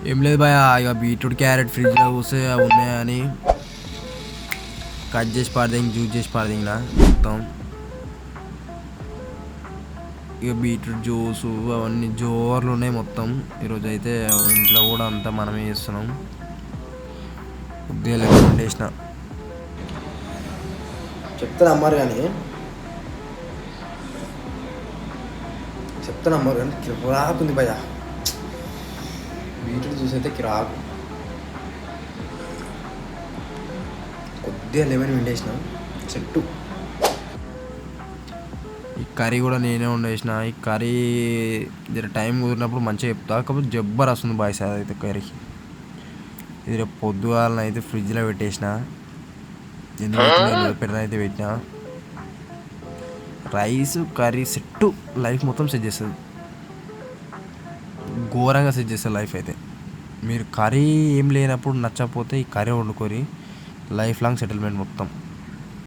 ఏం లేదు భయ, ఇక బీట్రూట్ క్యారెట్ ఫ్రిడ్జ్లో కూస్తే అవి ఉన్నాయని కట్ చేసి పారదింగి జ్యూస్ చేసి పారదింగిన మొత్తం. ఇక బీట్రూట్ జ్యూస్ అవన్నీ జోర్లు ఉన్నాయి మొత్తం. ఈరోజు అయితే ఇంట్లో కూడా అంతా మనమే చేస్తున్నాం. కొద్దిగా లెక్క వేసిన చెప్తాను అమ్మారు కానీ కిరాకు ఉంది భయ. బీట్రూట్ జ్యూస్ అయితే కిరాకు. కొద్దిగా లెమన్ విండేసిన చెట్టు. ఈ కర్రీ కూడా నేనే వండేసిన. ఈ కర్రీ జర టైం కుదిరినప్పుడు మంచిగా చెప్తా. కాకపోతే జబ్బర్ వస్తుంది బాయ్స్ అదైతే కర్రీ. ఇది రేపు పొద్దుగాలను అయితే ఫ్రిడ్జ్లో పెట్టేసిన. ఎందుకంటే పెరుగు అయితే పెట్టిన. రైస్ కర్రీ సెట్, లైఫ్ మొత్తం సెట్ చేస్తుంది. ఘోరంగా సెట్ చేస్తుంది లైఫ్ అయితే. మీరు కర్రీ ఏం లేనప్పుడు నచ్చకపోతే ఈ కర్రీ వండుకొని లైఫ్ లాంగ్ సెటిల్మెంట్ మొత్తం.